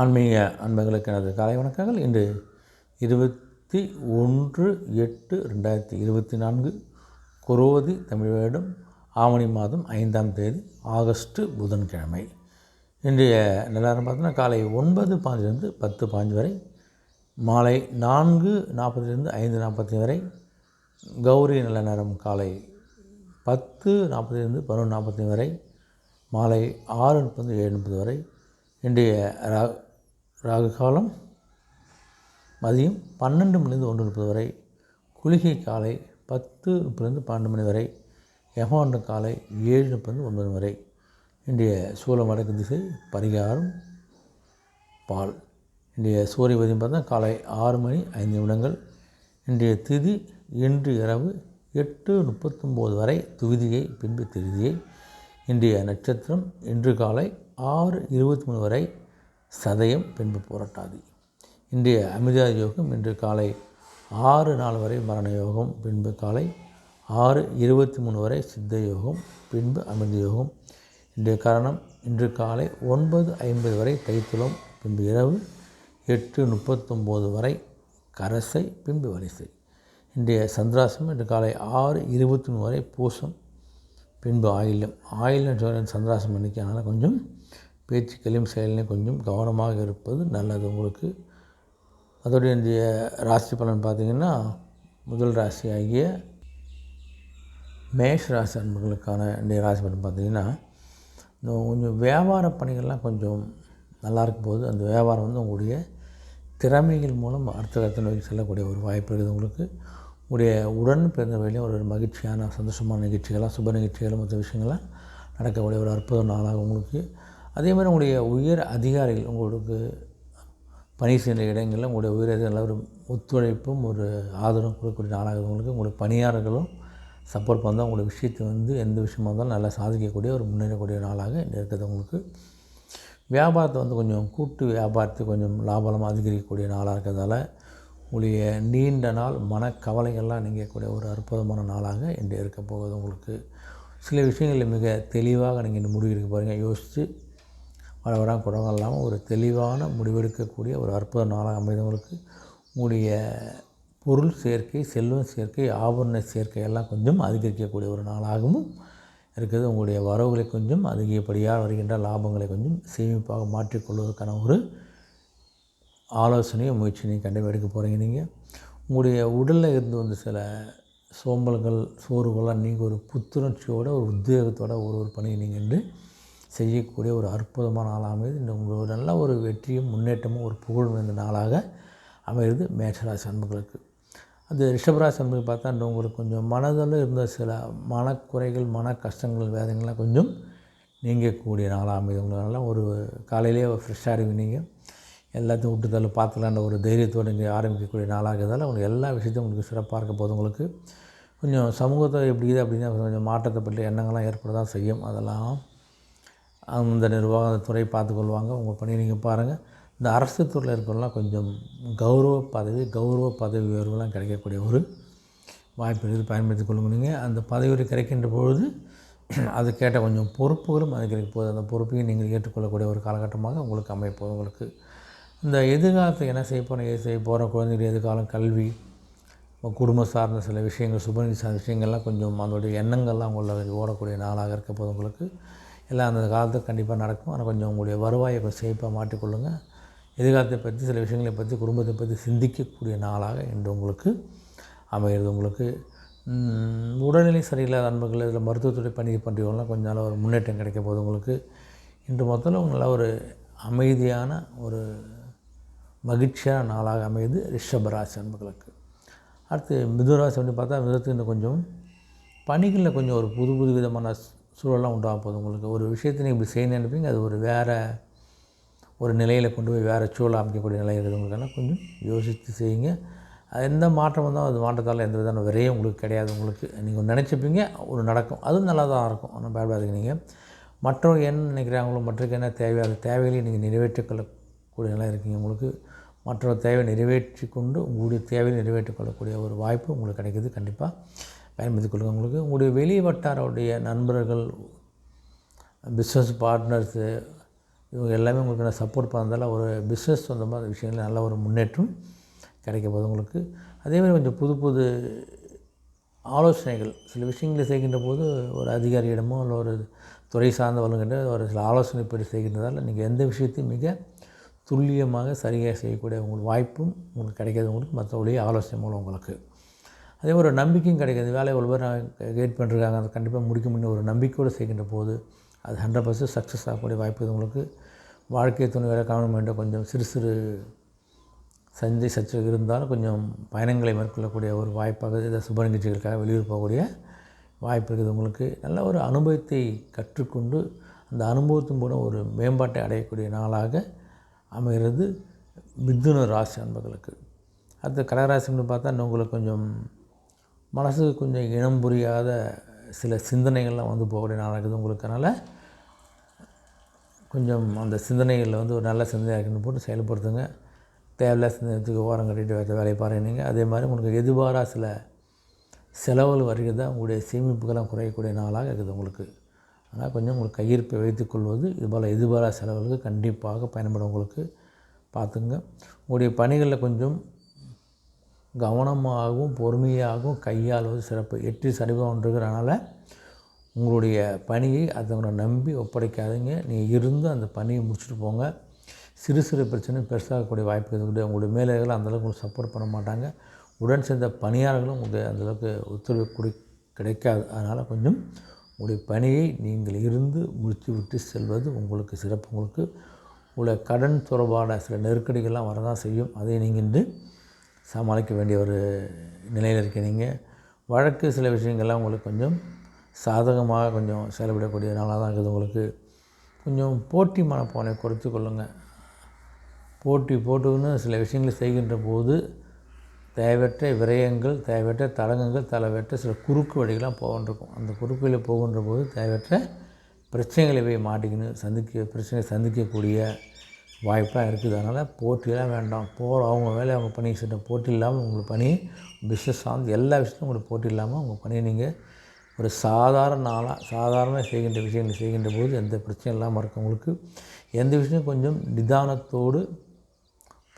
ஆன்மீக அன்பர்களுக்கு எனது காலை வணக்கங்கள். இன்று 21/8/2024 குரோதி தமிழ் வருடம் ஆவணி மாதம் 5ஆம் தேதி ஆகஸ்ட் புதன்கிழமை. இன்றைய நிலவரம் பார்த்தோன்னா காலை 9:15 10:15 வரை, மாலை 4:40 5:40 வரை, கௌரி நல்ல நேரம் காலை 10:40 11:40 வரை, மாலை 6:30 7:30 வரை. இன்றைய ராகு காலம் மதியம் 12 மணிலிருந்து 1:30 வரை, குளிகை காலை 10:30 12 மணி வரை, யமகண்டம் காலை 7:30 9 வரை. இன்றைய சூலம் வடக்கு திசை, பரிகாரம் பால். இன்றைய சூரிய உதயம் பார்த்தா காலை 6 மணி 5 நிமிடங்கள். இன்றைய திதி இன்று இரவு 8:39 வரை துவிதியை, பின்பு திருதியை. இன்றைய நட்சத்திரம் இன்று காலை 6:23 வரை சதயம், பின்பு புரட்டாதி. இன்றைய அமிர்த யோகம் இன்று காலை 6:04 வரை மரண யோகம், பின்பு காலை 6:23 வரை சித்த யோகம், பின்பு அமிர்த யோகம். இன்றைய கரணம் இன்று காலை 9:50 வரை தைத்துளம், பின்பு இரவு 8:39 வரை கரசை, பின்பு வரிசை. இன்றைய சந்திராசிரமம் இன்று காலை 6:23 வரை பூசம், பின்பு ஆயில்யம். ஆயில்யம் சந்திராசிரமம் அன்றைக்கி, அதனால் கொஞ்சம் பேச்சுக்களையும் செயலையும் கொஞ்சம் கவனமாக இருப்பது நல்லது உங்களுக்கு. அதோடு இன்றைய ராசி பலன் பார்த்திங்கன்னா, முதல் ராசி ஆகிய மேஷ ராசி அன்பர்களுக்கான இன்றைய ராசி பலன் பார்த்திங்கன்னா, இந்த கொஞ்சம் வியாபார பணிகள்லாம் கொஞ்சம் நல்லா இருக்கும் போது, அந்த வியாபாரம் உங்களுடைய திறமைகள் மூலம் அடுத்த கட்ட நோக்கி செல்லக்கூடிய ஒரு வாய்ப்பு இருக்குது உங்களுக்கு. உங்களுடைய உடன் பிறந்தவர்களையும் ஒரு மகிழ்ச்சியான சந்தோஷமான நிகழ்ச்சிகளாக, சுப நிகழ்ச்சிகள், மற்ற விஷயங்கள்லாம் நடக்கக்கூடிய ஒரு அற்புத நாளாக உங்களுக்கு. அதே மாதிரி உங்களுடைய உயர் அதிகாரிகள் உங்களுக்கு பணி செய்கிற இடங்களில் உங்களுடைய உயர் அதிகாரிகள் ஒரு ஒத்துழைப்பும் ஒரு ஆதரவும் கொடுக்கக்கூடிய நாளாக உங்களுக்கு. உங்களுடைய பணியாளர்களும் சப்போர்ட் பண்ணால் உங்களுடைய விஷயத்தை எந்த விஷயமாக இருந்தாலும் நல்லா சாதிக்கக்கூடிய ஒரு முன்னேறக்கூடிய நாளாக இருக்குது உங்களுக்கு. வியாபாரத்தை கொஞ்சம் கூட்டு வியாபாரத்தை கொஞ்சம் லாபமாக அதிகரிக்கக்கூடிய நாளாக இருக்கிறதால உங்களுடைய நீண்ட நாள் மனக்கவலைகள்லாம் நீங்கக்கூடிய ஒரு அற்புதமான நாளாக இன்று இருக்க போகுது உங்களுக்கு. சில விஷயங்களில் மிக தெளிவாக நீங்கள் இந்த முடிவு எடுக்க போகிறீங்க. யோசித்து வளவராக குடங்கள் இல்லாமல் ஒரு தெளிவான முடிவெடுக்கக்கூடிய ஒரு அற்புத நாளாக அமைந்தவங்களுக்கு. உங்களுடைய பொருள் சேர்க்கை, செல்வம் சேர்க்கை, ஆபரண சேர்க்கை எல்லாம் கொஞ்சம் அதிகரிக்கக்கூடிய ஒரு நாளாகவும் இருக்குது. உங்களுடைய வரவுகளை கொஞ்சம் அதிகப்படியாக வருகின்ற லாபங்களை கொஞ்சம் சேமிப்பாக மாற்றிக்கொள்வதற்கான ஒரு ஆலோசனையும் முயற்சியும் கண்டிப்பாக எடுக்க போகிறீங்க. நீங்கள் உங்களுடைய உடலில் இருந்து சில சோம்பல்கள், சோர்வுகள்லாம் நீங்கள் ஒரு புத்துணர்ச்சியோடு, ஒரு உத்வேகத்தோடு ஒரு பணியை நீங்கள் என்று செய்யக்கூடிய ஒரு அற்புதமான நாளாக அமைது. இந்த உங்களுக்கு நல்ல ஒரு வெற்றியும் முன்னேற்றமும் ஒரு புகழும் இந்த நாளாக அமைகிறது மேஷராசி அன்பர்களுக்கு. அந்த ரிஷபராசி அன்பர்கள் பார்த்தா இந்த உங்களுக்கு கொஞ்சம் மனதில் இருந்த சில மனக்குறைகள், மன கஷ்டங்கள், வேதனைகள்லாம் கொஞ்சம் நீங்கக்கூடிய நாளாக அமைது. உங்களுக்கு நல்லா ஒரு காலையிலே ஃப்ரெஷ்ஷாக இருவீங்க, எல்லாத்தையும் விட்டு தள்ளி பார்த்துக்கலான்ற ஒரு தைரியத்தோடு இங்கே ஆரம்பிக்கக்கூடிய நாளாக இருக்கிறதால உங்களுக்கு எல்லா விஷயத்தையும் உங்களுக்கு சிறப்பாக இருக்க போது. உங்களுக்கு கொஞ்சம் சமூகத்தை எப்படி இருக்குது அப்படின்னா கொஞ்சம் மாற்றத்தை பற்றி எண்ணங்கள்லாம் ஏற்பட தான் செய்யும். அதெல்லாம் அந்த நிர்வாக அந்த துறை பார்த்துக்கொள்வாங்க. உங்கள் பணியை நீங்கள் பாருங்கள். இந்த அரசு துறையில் இருக்கிறவங்களாம் கொஞ்சம் கௌரவ பதவி உயர்வுலாம் கிடைக்கக்கூடிய ஒரு வாய்ப்பு இருக்குது, பயன்படுத்தி கொள்ளுங்க. நீங்கள் அந்த பதவி உயர்வு கிடைக்கின்ற பொழுது அது கேட்ட கொஞ்சம் பொறுப்புகளும் அதிகரிக்க போகுது. அந்த பொறுப்பையும் நீங்கள் ஏற்றுக்கொள்ளக்கூடிய ஒரு காலகட்டமாக உங்களுக்கு அமைப்போம். உங்களுக்கு இந்த எதிர்காலத்தை என்ன செய்ய போகிறோம், எது செய்ய போகிறோம், குழந்தைகள் எதிர்காலம், கல்வி, குடும்பம் சார்ந்த சில விஷயங்கள், சுபநிதி சார்ந்த விஷயங்கள்லாம் கொஞ்சம் அதோடைய எண்ணங்கள்லாம் உங்களை ஓடக்கூடிய நாளாக இருக்க போது. உங்களுக்கு எல்லாம் அந்த காலத்துக்கு கண்டிப்பாக நடக்கும். ஆனால் கொஞ்சம் உங்களுடைய வருவாயை கொஞ்சம் சேஃபாக மாற்றிக்கொள்ளுங்கள். எதிர்காலத்தை பற்றி, சில விஷயங்களை பற்றி, குடும்பத்தை பற்றி சிந்திக்கக்கூடிய நாளாக இன்று உங்களுக்கு அமைகிறது. உங்களுக்கு உடல்நிலை சரியில்லாத நண்பர்கள், இதில் மருத்துவத்துறை பணி பண்ணுறவங்களாம் கொஞ்சம் நல்ல ஒரு முன்னேற்றம் கிடைக்க போது. உங்களுக்கு இன்று மொத்தத்தில் நல்ல ஒரு அமைதியான ஒரு மகிழ்ச்சியான நாளாக அமையுது ரிஷபராசி அன்பர்களுக்கு. அடுத்து மிதுனராசி பார்த்தா மிதுனத்துக்கு இன்னும் கொஞ்சம் பணிகளில் கொஞ்சம் ஒரு புது விதமான சூழலாம் உண்டாக போகுது. உங்களுக்கு ஒரு விஷயத்தை நீங்கள் இப்படி செய்யணும்னு நினைப்பீங்க, அது ஒரு வேறு ஒரு நிலையில் கொண்டு போய் வேறு சூழல் அமைக்கக்கூடிய நிலை இருக்குது. உங்களுக்கெல்லாம் கொஞ்சம் யோசித்து செய்யுங்க. அது எந்த மாற்றம் வந்தாலும் அது மாற்றத்தால் எந்த விதமான விரையும் உங்களுக்கு கிடையாது. உங்களுக்கு நீங்கள் நினச்சிப்பீங்க ஒரு நடக்கும், அதுவும் நல்லா தான் இருக்கும். ஆனால் பயப்படாதீங்க. நீங்கள் மற்றவங்க என்ன நினைக்கிறாங்களோ, மற்றவங்க என்ன தேவையோ அந்த தேவையை நீங்கள் நிறைவேற்றிக்கொள்ளக்கூடிய நிலை இருக்கீங்க. உங்களுக்கு மற்றொரு தேவையை நிறைவேற்றி கொண்டு உங்களுடைய தேவையை நிறைவேற்றிக்கொள்ளக்கூடிய ஒரு வாய்ப்பு உங்களுக்கு கிடைக்கிது. கண்டிப்பாக பயன்படுத்திக் கொள்ளுங்கள். உங்களுக்கு உங்களுடைய வெளி வட்டாரோடைய நண்பர்கள், பிஸ்னஸ் பார்ட்னர்ஸு, இவங்க எல்லாமே உங்களுக்கு நான் சப்போர்ட் பண்ணதால ஒரு பிஸ்னஸ் சொந்தமாக அந்த விஷயங்களில் நல்ல ஒரு முன்னேற்றம் கிடைக்க போகுது உங்களுக்கு. அதேமாதிரி கொஞ்சம் புது புது ஆலோசனைகள் சில விஷயங்களை செய்கின்ற போது ஒரு அதிகாரியிடமோ இல்லை ஒரு துறை சார்ந்த வல்லுங்கிட்ட ஒரு சில ஆலோசனைப்படி செய்கின்றதால் நீங்கள் எந்த விஷயத்தையும் மிக துல்லியமாக சரியாக செய்யக்கூடிய உங்களுக்கு வாய்ப்பும் உங்களுக்கு கிடைக்காது. உங்களுக்கு மற்றபடி ஆலோசனை மூலம் உங்களுக்கு அதே ஒரு நம்பிக்கையும் கிடைக்காது. வேலையை இவ்வளோ பேர் கைட் பண்ணிருக்காங்க, அதை கண்டிப்பாக முடிக்க முடியும் ஒரு நம்பிக்கையோடு செய்கின்ற போது அது 100% சக்ஸஸ் ஆகக்கூடிய வாய்ப்பு இது உங்களுக்கு. வாழ்க்கை துணையோட கவர்மெண்ட்டை கொஞ்சம் சிறு சிறு சந்தை சச்சரவு இருந்தாலும் கொஞ்சம் பயணங்களை மேற்கொள்ளக்கூடிய ஒரு வாய்ப்பாக இந்த சுப நிகழ்ச்சிகளுக்காக வெளியூர் போகக்கூடிய வாய்ப்பு இருக்குது உங்களுக்கு. நல்ல ஒரு அனுபவத்தை கற்றுக்கொண்டு அந்த அனுபவத்தின் மூலம் ஒரு மேம்பாட்டை அடையக்கூடிய நாளாக அமைகிறது மிதுன ராசி அன்பர்களுக்கு. அடுத்த கடகராசின்னு பார்த்தா உங்களுக்கு கொஞ்சம் மனசுக்கு கொஞ்சம் இனம் புரியாத சில சிந்தனைகள்லாம் வந்து போகக்கூடிய நாளாக இருக்குது உங்களுக்கு. அதனால் கொஞ்சம் அந்த சிந்தனைகளில் வந்து ஒரு நல்ல சிந்தனையாக இருக்குன்னு போட்டு செயல்படுத்துங்க. தேவையில்லாத சிந்தனைக்கு ஓரம் கட்டிட்டு வைத்த வேலையை பாருங்க. அதே மாதிரி உங்களுக்கு எதிர்பாரா சில செலவுகள் வருகிறது தான் உங்களுடைய சேமிப்புகள்லாம் குறையக்கூடிய நாளாக இருக்குது உங்களுக்கு. ஆனால் கொஞ்சம் உங்களுக்கு கையிருப்பை வைத்துக்கொள்வது இதுபோல் எதிர்பாரா செலவுகளுக்கு கண்டிப்பாக பயன்படும் உங்களுக்கு. பார்த்துங்க. உங்களுடைய பணிகளில் கொஞ்சம் கவனமாகவும் பொறுமையாகவும் கையாளுவது சிறப்பு. 8 சதவீதம் இருக்கிறனால உங்களுடைய பணியை அதவங்களை நம்பி ஒப்படைக்காதீங்க. நீங்கள் இருந்து அந்த பணியை முடிச்சுட்டு போங்க. சிறு சிறு பிரச்சனை பெருசாகக்கூடிய வாய்ப்பு இருக்குது. உங்களுடைய மேலதிகாரிகள் அந்தளவுக்கு உங்களுக்கு சப்போர்ட் பண்ண மாட்டாங்க. உடன் சேர்ந்த பணியாளர்களும் உங்களுக்கு அந்தளவுக்கு ஒத்துழைப்பு கிடைக்காது. அதனால் கொஞ்சம் உங்களுடைய பணியை நீங்கள் இருந்து முடித்து விட்டு செல்வது உங்களுக்கு சிறப்பு. உங்களுக்கு உங்களுடைய கடன் தொடர்பான சில நெருக்கடிகள்லாம் வரதான் செய்யும். அதை நீங்கள் இன்று சமாளிக்க வேண்டிய ஒரு நிலையில் இருக்கிறீங்க. வழக்கு சில விஷயங்கள்லாம் உங்களுக்கு கொஞ்சம் சாதகமாக கொஞ்சம் செயல்படக்கூடிய நாளாக தான் இருக்குது உங்களுக்கு. கொஞ்சம் போட்டி மனப்பானை குறைத்து கொள்ளுங்கள். போட்டுன்னு சில விஷயங்களை செய்கின்ற போது தேவையற்ற விரயங்கள், தேவையற்ற தடங்கங்கள், தேவையற்ற சில குறுக்கு வழிகள்லாம் போகின்றிருக்கும். அந்த குறுக்கு வழியில் போகின்ற போது தேவையற்ற பிரச்சனைகளை போய் மாட்டிக்கின்னு பிரச்சனையை சந்திக்கக்கூடிய வாய்ப்பாக இருக்குது. அதனால் போட்டியெல்லாம் வேண்டாம். அவங்க வேலையை அவங்க பண்ணி செய்யணும். போட்டி இல்லாமல் உங்களுக்கு பணி பிஸ்னஸ் சார்ந்து எல்லா விஷயத்தையும் உங்களுக்கு போட்டி இல்லாமல் உங்கள் பணியை நீங்கள் ஒரு சாதாரண செய்கின்ற விஷயங்களை செய்கின்ற போது எந்த பிரச்சனையும் இல்லாமல் இருக்கும் உங்களுக்கு. எந்த விஷயம் கொஞ்சம் நிதானத்தோடு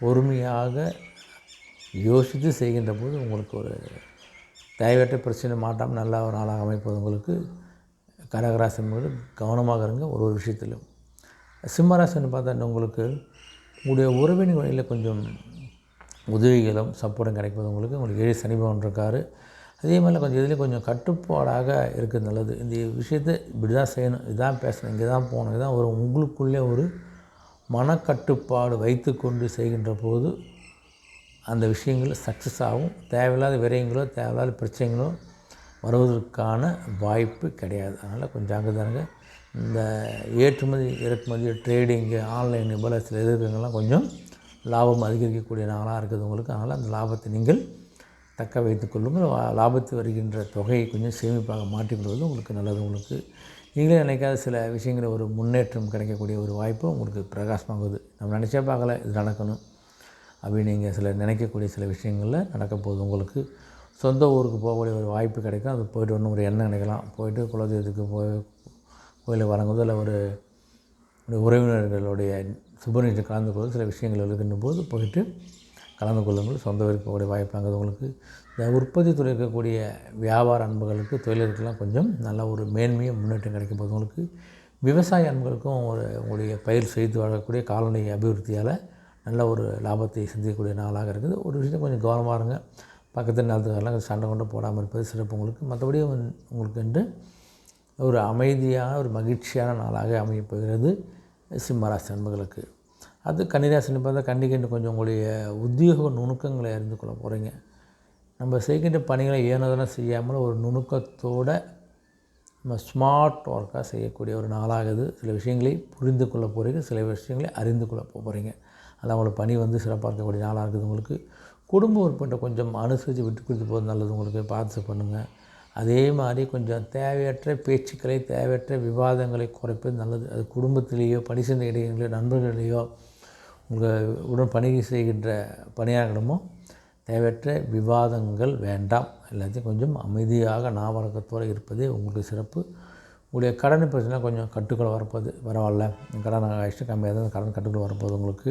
பொறுமையாக யோசித்து செய்கின்ற போது உங்களுக்கு ஒரு தேவையற்ற பிரச்சனை மாட்டாமல் நல்ல ஒரு நாளாக அமைப்பது உங்களுக்கு. கடகராசி என்பது கவனமாக இருங்க ஒரு விஷயத்திலும். சிம்மராசின்னு பார்த்தா உங்களுக்கு உங்களுடைய உறவின் வழியில் கொஞ்சம் உதவிகளும் சப்போர்ட்டும் கிடைப்பது உங்களுக்கு. 7 சனி பகவான் இருக்கார். அதே மாதிரி கொஞ்சம் இதுலேயும் கொஞ்சம் கட்டுப்பாடாக இருக்கிறது நல்லது. இந்த விஷயத்தை இப்படி தான் செய்யணும், இதுதான் பேசணும், இங்கே தான் போகணும், இதுதான் ஒரு உங்களுக்குள்ளே ஒரு மனக்கட்டுப்பாடு வைத்து கொண்டு செய்கின்ற போது அந்த விஷயங்கள் சக்ஸஸ் ஆகும். தேவையில்லாத விரயங்களோ தேவையில்லாத பிரச்சனைகளோ வருவதற்கான வாய்ப்பு கிடையாது. அதனால் கொஞ்சம் ஜாக்கிரதையாக இந்த ஏற்றுமதி இறக்குமதி ட்ரேடிங்கு ஆன்லைன் போல் சில எதிர்ப்புகள்லாம் கொஞ்சம் லாபம் அதிகரிக்கக்கூடிய நாளாக இருக்குது உங்களுக்கு. அதனால் அந்த லாபத்தை நீங்கள் தக்க வைத்துக் கொள்ளுங்கள். லாபத்து வருகின்ற தொகையை கொஞ்சம் சேமிப்பாக மாற்றிக்கொள்வது உங்களுக்கு நல்லது. உங்களுக்கு நீங்களே நினைக்காத சில விஷயங்களில் ஒரு முன்னேற்றம் கிடைக்கக்கூடிய ஒரு வாய்ப்பு உங்களுக்கு பிரகாசமாகுது. நம்ம நினச்சே பார்க்கல இது நடக்கணும் அப்படி நீங்கள் சில நினைக்கக்கூடிய சில விஷயங்களில் நடக்க போகுது உங்களுக்கு. சொந்த ஊருக்கு போகக்கூடிய ஒரு வாய்ப்பு கிடைக்கும். அது போய்ட்டு ஒன்று ஒரு எண்ணம் நினைக்கலாம். போய்ட்டு குலதெய்வத்துக்கு கோயிலுக்கு வணங்குவது இல்லை ஒரு உறவினர்களுடைய சுபநிகழ்ச்சி கலந்து கொள்வது சில விஷயங்கள் இருக்கின்ற போது போயிட்டு கலந்து கொள்ளுங்கள். சொந்த ஊருக்கு போகக்கூடிய வாய்ப்பாகுது உங்களுக்கு. இந்த உற்பத்தி துறை இருக்கக்கூடிய வியாபார அன்புகளுக்கு தொழிலர்களுக்கெல்லாம் கொஞ்சம் நல்ல ஒரு மேன்மையும் முன்னேற்றம் கிடைக்க போகுது உங்களுக்கு. விவசாய அன்புகளுக்கும் உங்களுடைய பயிர் செய்து வாழக்கூடிய கால்நடை அபிவிருத்தியால் நல்ல ஒரு லாபத்தை சந்திக்கக்கூடிய நாளாக இருக்குது. ஒரு விஷயம் கொஞ்சம் கவனமாக இருங்க. பக்கத்து நிலத்துக்காரெல்லாம் சண்டை கொண்டு போடாமல் இருப்பது சிறப்பு உங்களுக்கு. மற்றபடி உங்களுக்கு என்று ஒரு அமைதியான ஒரு மகிழ்ச்சியான நாளாக அமையப்போகிறது சிம்மராசி அன்பர்களுக்கு. அது கன்னிராசின்னு பார்த்தா கண்டிக்கின்ற கொஞ்சம் உங்களுடைய உத்தியோக நுணுக்கங்களை அறிந்து கொள்ள போகிறீங்க. நம்ம செய்கின்ற பணிகளை ஏனதெல்லாம் செய்யாமல் ஒரு நுணுக்கத்தோடு நம்ம ஸ்மார்ட் ஒர்க்காக செய்யக்கூடிய ஒரு நாளாகுது. சில விஷயங்களை புரிந்து கொள்ள போகிறீங்க, சில விஷயங்களை அறிந்து கொள்ள போகிறீங்க. அதனால் உங்களுக்கு பணி வந்து சிறப்பாக இருக்கக்கூடிய நாளாக இருக்குது உங்களுக்கு. குடும்ப உறுப்பினரை கொஞ்சம் அனுசரித்து விட்டு கொடுத்து போகிறது நல்லது உங்களுக்கு. பார்த்து பண்ணுங்கள். அதே மாதிரி கொஞ்சம் தேவையற்ற பேச்சுக்களை தேவையற்ற விவாதங்களை குறைப்பது நல்லது. அது குடும்பத்திலேயோ பணி செய்த இடையிலையோ நண்பர்களிலேயோ உங்கள் உடன் பணி செய்கின்ற பணியாளர்களிடமோ தேவையற்ற விவாதங்கள் வேண்டாம். எல்லாத்தையும் கொஞ்சம் அமைதியாக நாவடக்கத்தோடு இருப்பதே உங்களுக்கு சிறப்பு. உங்களுடைய கடன் பிரச்சனை கொஞ்சம் கட்டுக்குள்ளே வரப்போகுது. பரவாயில்ல, கடன் ஆகிடுச்சு கம்மியாக தான் கடன் கட்டுக்குள்ளே வரப்போகுது. உங்களுக்கு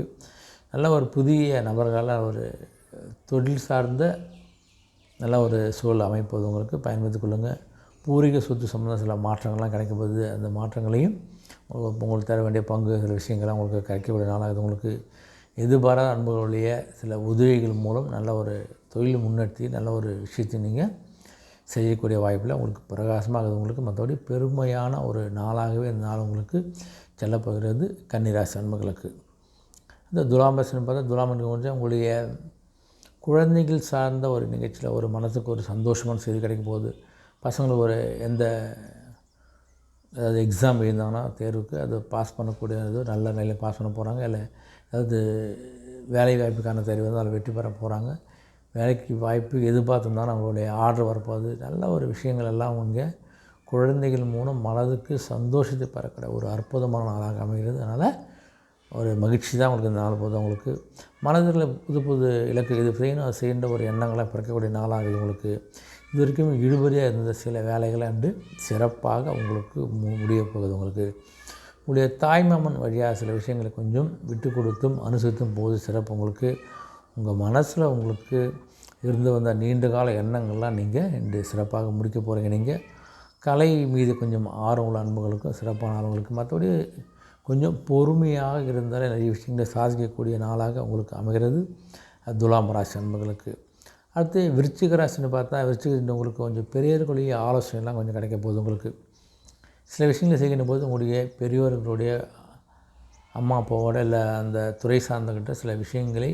நல்ல ஒரு புதிய நபர்களால் ஒரு தொழில் சார்ந்த நல்ல ஒரு சூழல் அமைப்பது உங்களுக்கு பயன்படுத்திக் கொள்ளுங்கள். பூர்வீக சொத்து சம்மந்த சில மாற்றங்கள்லாம் கிடைக்கப்போகுது. அந்த மாற்றங்களையும் உங்களுக்கு தர வேண்டிய பங்கு சில விஷயங்கள்லாம் உங்களுக்கு கிடைக்கக்கூடிய நாளாக இது. உங்களுக்கு எதிர்பாராத அன்புகளுடைய சில உதவிகள் மூலம் நல்ல ஒரு தொழில் முன்னெடுத்து நல்ல ஒரு விஷயத்தை நீங்கள் செய்யக்கூடிய வாய்ப்பில் உங்களுக்கு பிரகாசமாக உங்களுக்கு மற்றபடி பெருமையான ஒரு நாளாகவே இந்த நாள் உங்களுக்கு செல்லப்போகிறது. கன்னிராசி அன்பர்களுக்கு இந்த துலாம்பரசன் பார்த்தா துலாமனுக்கு கொஞ்சம் உங்களுடைய குழந்தைகள் சார்ந்த ஒரு நிகழ்ச்சியில் ஒரு மனதுக்கு ஒரு சந்தோஷமான செய்தி கிடைக்கும் போது பசங்களுக்கு ஒரு எந்த அதாவது எக்ஸாம் எழுந்தாங்கன்னா தேர்வுக்கு அது பாஸ் பண்ணக்கூடியது நல்ல நிலையில் பாஸ் பண்ண போகிறாங்க. இல்லை அதாவது வேலை வாய்ப்புக்கான தேர்வு வந்து அதில் வெற்றி பெற போகிறாங்க. வேலைக்கு வாய்ப்பு எதிர்பார்த்துருந்தாலும் அவங்களுடைய ஆர்டர் வரப்போகுது. நல்ல ஒரு விஷயங்கள் எல்லாம் அவங்க குழந்தைகள் மூலம் மனதுக்கு சந்தோஷத்தை பெறக்கூடிய ஒரு அற்புதமான நாளாக அமைகிறது. அதனால் ஒரு மகிழ்ச்சி தான் உங்களுக்கு இந்த நாள் போது. அவங்களுக்கு மனதில் புது புது இலக்கு இது செய்யணும் அது செய்கின்ற ஒரு எண்ணங்களை பிறக்கக்கூடிய நாளாக உங்களுக்கு இது வரைக்கும் இழுபறியாக இருந்த சில வேலைகளை அன்று சிறப்பாக உங்களுக்கு முடிய போகுது. உங்களுக்கு உங்களுடைய தாய்மாமன் வழியாக சில விஷயங்களை கொஞ்சம் விட்டு கொடுத்தும் அனுசரித்தும் போது சிறப்பு. உங்களுக்கு உங்கள் மனசில் உங்களுக்கு இருந்து வந்த நீண்ட கால எண்ணங்கள்லாம் நீங்கள் இன்று சிறப்பாக முடிக்க போகிறீங்க. நீங்கள் கலை மீது கொஞ்சம் ஆர்வமுள்ள அன்புகளுக்கும் சிறப்பான ஆர்வங்களுக்கு மற்றபடி கொஞ்சம் பொறுமையாக இருந்தாலே நிறைய விஷயங்களை சாதிக்கக்கூடிய நாளாக உங்களுக்கு அமைகிறது துலாம் ராசி அன்புகளுக்கு. அடுத்து விருச்சிக ராசின்னு பார்த்தா விருச்சிக உங்களுக்கு கொஞ்சம் பெரியவர்களுடைய ஆலோசனைலாம் கொஞ்சம் கிடைக்க போகுது. உங்களுக்கு சில விஷயங்களை செய்கின்ற போது உங்களுடைய பெரியோர்களுடைய அம்மா அப்பாவோட இல்லை அந்த துறை சார்ந்தக்கிட்ட சில விஷயங்களை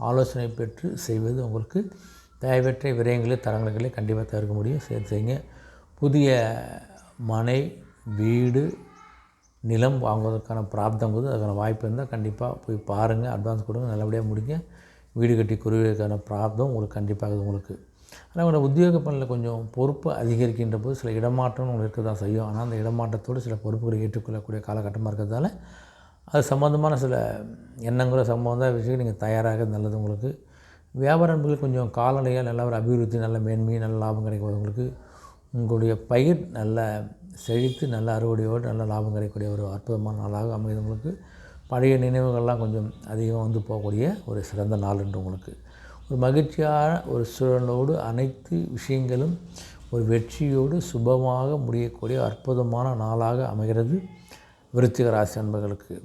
ஆலோசனை பெற்று செய்வது உங்களுக்கு தேவையற்ற விரயங்களை தரங்களை கண்டிப்பாக தவிர்க்க முடியும். செய்யுங்க. புதிய மனை வீடு நிலம் வாங்குவதற்கான பிராப்தம் போது அதுக்கான வாய்ப்பு இருந்தால் கண்டிப்பாக போய் பாருங்கள். அட்வான்ஸ் கொடுங்க, நல்லபடியாக முடிங்க. வீடு கட்டி குருவிற்கான பிராப்தம் உங்களுக்கு கண்டிப்பாக உங்களுக்கு. ஆனால் உங்களோட உத்தியோக பணியில் கொஞ்சம் பொறுப்பு அதிகரிக்கின்ற போது சில இடமாற்றம் உங்களுக்கு இருக்க தான் செய்யும். ஆனால் அந்த இடமாற்றத்தோடு சில பொறுப்புகளை ஏற்றுக்கொள்ளக்கூடிய காலகட்டமாக இருக்கிறதால அது சம்மந்தமான சில எண்ணங்களோ சம்பந்தமான விஷயம் நீங்கள் தயாராக நல்லது. உங்களுக்கு வியாபார அன்புகள் கொஞ்சம் கால்நடையாக நல்ல ஒரு அபிவிருத்தி நல்ல மேன்மை நல்ல லாபம் கிடைக்கும். உங்களுக்கு உங்களுடைய பயிர் நல்ல செழித்து நல்ல அறுவடையோடு நல்ல லாபம் கிடைக்கக்கூடிய ஒரு அற்புதமான நாளாக அமைது. உங்களுக்கு பழைய நினைவுகள்லாம் கொஞ்சம் அதிகமாக வந்து போகக்கூடிய ஒரு சிறந்த நாள் என்று உங்களுக்கு ஒரு மகிழ்ச்சியான ஒரு சூழலோடு அனைத்து விஷயங்களும் ஒரு வெற்றியோடு சுபமாக முடியக்கூடிய அற்புதமான நாளாக அமைகிறது விருச்சிக ராசி அன்பர்களுக்கு.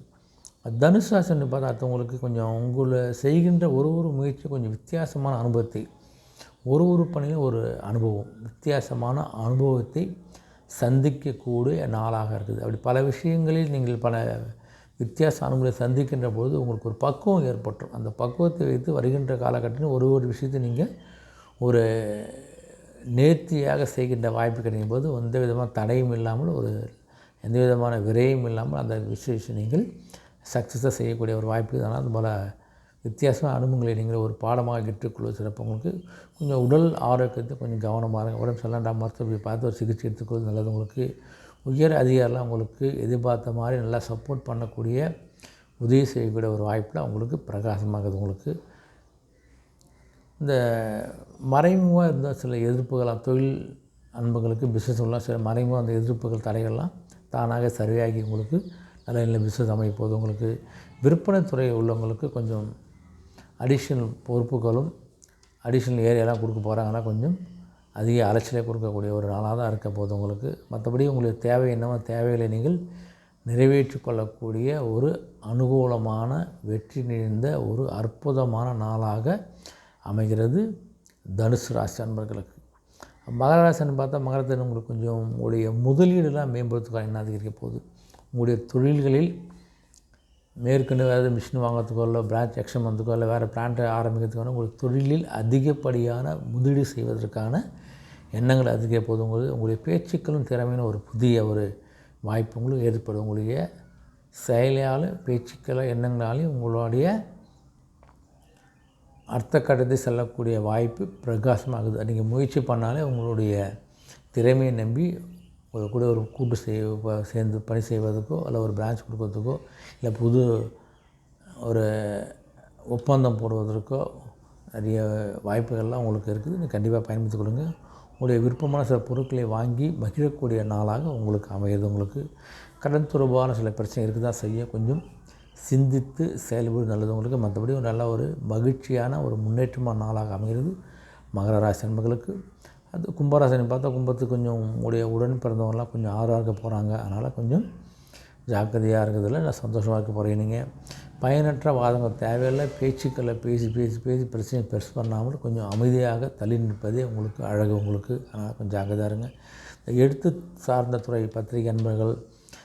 தனுசு ராசின்னு பார்த்தா அடுத்தவங்களுக்கு கொஞ்சம் உங்களை செய்கின்ற ஒரு முயற்சி கொஞ்சம் வித்தியாசமான அனுபவத்தை ஒரு பணியும் ஒரு அனுபவம் வித்தியாசமான அனுபவத்தை சந்திக்கக்கூடிய நாளாக இருக்குது. அப்படி பல விஷயங்களில் நீங்கள் பல வித்தியாச அனுபவங்களை சந்திக்கின்ற போது உங்களுக்கு ஒரு பக்குவம் ஏற்பட்டுரும். அந்த பக்குவத்தை வைத்து வருகின்ற காலகட்டத்தில் ஒரு விஷயத்தை நீங்கள் ஒரு நேர்த்தியாக செய்கின்ற வாய்ப்பு கிடைக்கும் போது எந்த விதமான தடையும் இல்லாமல் ஒரு எந்த விதமான விரையும் இல்லாமல் அந்த விஷயம் நீங்கள் சக்ஸஸாக செய்யக்கூடிய ஒரு வாய்ப்பு. அதனால் அது போல் வித்தியாசமான அனுபவங்களை நீங்கள் ஒரு பாடமாக கற்றுக்கொள்வது சிறப்பு. உங்களுக்கு கொஞ்சம் உடல் ஆரோக்கியத்தை கொஞ்சம் கவனமாக இருங்க. உடம்பு சரியில்லாண்டா மருத்துவரை பார்த்து ஒரு சிகிச்சை எடுத்துக்கொள்வது நல்லது. உங்களுக்கு உயர் அதிகாரிலாம் உங்களுக்கு எதிர்பார்த்த மாதிரி நல்லா சப்போர்ட் பண்ணக்கூடிய உதவி செய்யக்கூடிய ஒரு வாய்ப்பில் உங்களுக்கு பிரகாசமாகுது. உங்களுக்கு இந்த மறைமுகமாக இருந்த சில எதிர்ப்புகளாக தொழில் அன்புகளுக்கு பிஸ்னஸ்லாம் சில மறைமுக அந்த எதிர்ப்புகள் தடைகள்லாம் தானாக சரியாகி உங்களுக்கு நல்ல நல்ல பிஸ்னஸ் அமைப்போது. உங்களுக்கு விற்பனை துறை உள்ளவங்களுக்கு கொஞ்சம் அடிஷ்னல் பொறுப்புகளும் அடிஷ்னல் ஏரியாலாம் கொடுக்க போகிறாங்கன்னா கொஞ்சம் அதிக அலைச்சலை கொடுக்கக்கூடிய ஒரு நாளாக தான் இருக்க போகுது உங்களுக்கு. மற்றபடி உங்களுக்கு தேவை என்னவோ தேவைகளை நீங்கள் நிறைவேற்றி கொள்ளக்கூடிய ஒரு அனுகூலமான வெற்றி நிறைந்த ஒரு அற்புதமான நாளாக அமைகிறது தனுசு ராசி அன்பர்களுக்கு. மகர ராசின்னு பார்த்தா மகரத்தில் உங்களுக்கு கொஞ்சம் உங்களுடைய முதலீடுலாம் மேம்படுத்துக்காக என்ன அதிகரிக்க போகுது. உங்களுடைய தொழில்களில் மேற்கொண்டு வேறு மிஷின் வாங்கிறதுக்கோ இல்லை பிரான்ச் எக்ஸ்டன் பண்ணுறதுக்கோ இல்லை வேறு பிளான்ட்டை ஆரம்பிக்கிறதுக்கான உங்களுடைய தொழிலில் அதிகப்படியான முதலீடு செய்வதற்கான எண்ணங்கள் அதிகரிக்க போதும். உங்களுடைய பேச்சுக்களும் திறமையான ஒரு புதிய ஒரு வாய்ப்பு உங்களுக்கு ஏற்படும். உங்களுடைய செயலாலும் பேச்சுக்கள் எண்ணங்களாலையும் உங்களுடைய அடுத்த கட்டத்தை செல்லக்கூடிய வாய்ப்பு பிரகாசமாகுது. நீங்கள் முயற்சி பண்ணாலே உங்களுடைய திறமையை நம்பி கூட ஒரு கூட்டு சேர்ந்து பணி செய்வதற்கோ இல்லை ஒரு பிரான்ச் கொடுக்கறதுக்கோ இல்லை புது ஒரு ஒப்பந்தம் போடுவதற்கோ நிறைய வாய்ப்புகள்லாம் உங்களுக்கு இருக்குது. நீங்கள் கண்டிப்பாக பயன்படுத்திக் கொள்ளுங்கள். உங்களுடைய விருப்பமான சில பொருட்களை வாங்கி மகிழக்கூடிய நாளாக உங்களுக்கு அமைகிறது. உங்களுக்கு கடன் தொடர்பான சில பிரச்சனை இருக்குது தான் செய்ய, கொஞ்சம் சிந்தித்து செயல்படு நல்லது உங்களுக்கு. மற்றபடி ஒரு நல்ல ஒரு மகிழ்ச்சியான ஒரு முன்னேற்றமான நாளாக அமைகிறது மகர ராசி அன்பர்களுக்கு. அது கும்பராசினி பார்த்தா கும்பத்துக்கு கொஞ்சம் உங்களுடைய உடன் பிறந்தவங்களாம் கொஞ்சம் ஆர்வமாக இருக்க போகிறாங்க. அதனால் கொஞ்சம் ஜாக்கிரதையாக இருக்கிறதுல நான் சந்தோஷமாக இருக்க போகிறீங்க. நீங்கள் பயனற்ற வாதங்கள் தேவையில்லை பேச்சுக்களை பேசி பேசி பேசி பிரச்சனையை பெருசு பண்ணாமல் கொஞ்சம் அமைதியாக தள்ளி நிற்பதே உங்களுக்கு அழகு உங்களுக்கு. அதனால் கொஞ்சம் ஜாக்கிரதையாக இருங்க. இந்த எழுத்து சார்ந்த துறை பத்திரிகை அன்பர்கள்,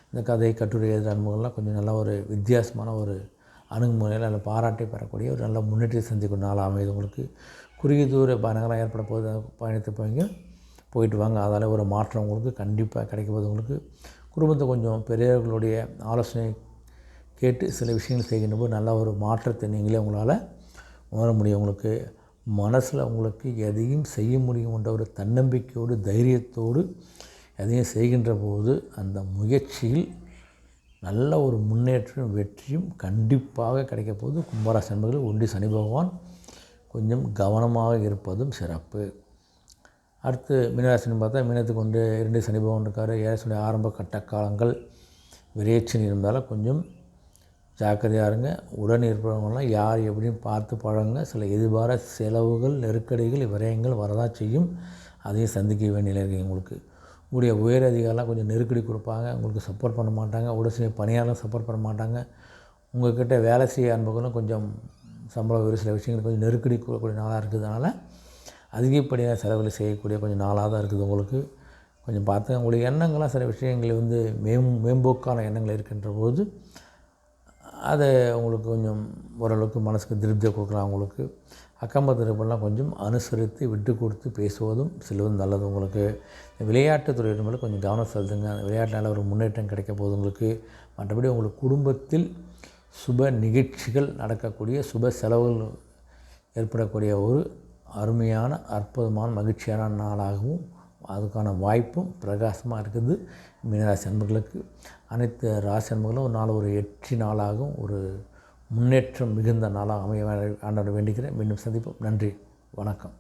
இந்த கதை கட்டுரை எழுதுகிற அன்பர்கள்லாம் கொஞ்சம் நல்ல ஒரு வித்தியாசமான ஒரு அணுகுமுறையில் நல்ல பாராட்டை பெறக்கூடிய ஒரு நல்ல முன்னேற்றத்தை சந்திக்கும் நாளாக அமையுது உங்களுக்கு. குறுகிய தூர பயணங்களாக ஏற்பட போது பயணித்து போயிட்டு வாங்க. அதால் ஒரு மாற்றம் உங்களுக்கு கண்டிப்பாக கிடைக்க போகுது உங்களுக்கு. குடும்பத்தை கொஞ்சம் பெரியவர்களுடைய ஆலோசனை கேட்டு சில விஷயங்கள் செய்கின்ற போது நல்ல ஒரு மாற்றத்தை நீங்களே உங்களால் உணர முடியும். உங்களுக்கு மனசில் உங்களுக்கு எதையும் செய்ய முடியும் என்ற ஒரு தன்னம்பிக்கையோடு தைரியத்தோடு எதையும் செய்கின்ற போது அந்த முயற்சியில் நல்ல ஒரு முன்னேற்றம் வெற்றியும் கண்டிப்பாக கிடைக்க போகுது. கும்பராசி அன்பர்கள் ஒண்டி சனி பகவான் கொஞ்சம் கவனமாக இருப்பதும் சிறப்பு. அடுத்து மீனராசின்னு பார்த்தா மீனத்துக்கு 2 சனி பகவான் இருக்கார். 7 சனி ஆரம்ப கட்ட காலங்கள் விரைச்சனி இருந்தாலும் கொஞ்சம் ஜாக்கிரதையாக இருங்க. உடன் இருப்பவங்களாம் யார் எப்படின்னு பார்த்து பழங்க. சில எதிர்பார செலவுகள் நெருக்கடிகள் விரயங்கள் வரதான் செய்யும். அதையும் சந்திக்க வேண்டிய நிலை இருக்குது உங்களுக்கு. உங்களுடைய உயர் அதிகாரிலாம் கொஞ்சம் நெருக்கடி கொடுப்பாங்க, உங்களுக்கு சப்போர்ட் பண்ண மாட்டாங்க. உடல் செய்ய பணியாளரும் சப்போர்ட் பண்ண மாட்டாங்க. உங்கள்கிட்ட வேலை செய்ய அன்பர்களும் கொஞ்சம் சம்பளம் ஒரு சில விஷயங்கள் கொஞ்சம் நெருக்கடி கூடக்கூடிய நாளாக இருக்கிறதுனால அதிகப்படியான செலவுகளை செய்யக்கூடிய கொஞ்சம் நாளாக தான் இருக்குது உங்களுக்கு. கொஞ்சம் பார்த்து உங்களுடைய எண்ணங்கள்லாம் சில விஷயங்கள் மேம்போக்கான எண்ணங்கள் இருக்கின்ற போது அதை உங்களுக்கு கொஞ்சம் ஓரளவுக்கு மனசுக்கு திருப்தியை கொடுக்கலாம். உங்களுக்கு அக்கம்பக்கத்தில் இருப்பெல்லாம் கொஞ்சம் அனுசரித்து விட்டு கொடுத்து பேசுவதும் செல்வதும் நல்லது உங்களுக்கு. விளையாட்டுத் துறையினர் மேலே கொஞ்சம் கவனம் செலுத்துங்க. அந்த விளையாட்டினால் ஒரு முன்னேற்றம் கிடைக்க போகுது உங்களுக்கு. மற்றபடி உங்களுக்கு குடும்பத்தில் சுப நிகழ்ச்சிகள் நடக்கக்கூடிய சுப செலவுகள் ஏற்படக்கூடிய ஒரு அருமையான அற்புதமான மகிழ்ச்சியான நாளாகவும் அதுக்கான வாய்ப்பும் பிரகாசமாக இருக்குது. மீனராசி அன்பர்களுக்கு அனைத்து ராசி அன்பர்களும் ஒரு நாள் ஒரு வெற்றி நாளாகவும் ஒரு முன்னேற்றம் மிகுந்த நாளாக அமைய ஆண்டவரை வேண்டுகிறேன். மீண்டும் சந்திப்போம். நன்றி, வணக்கம்.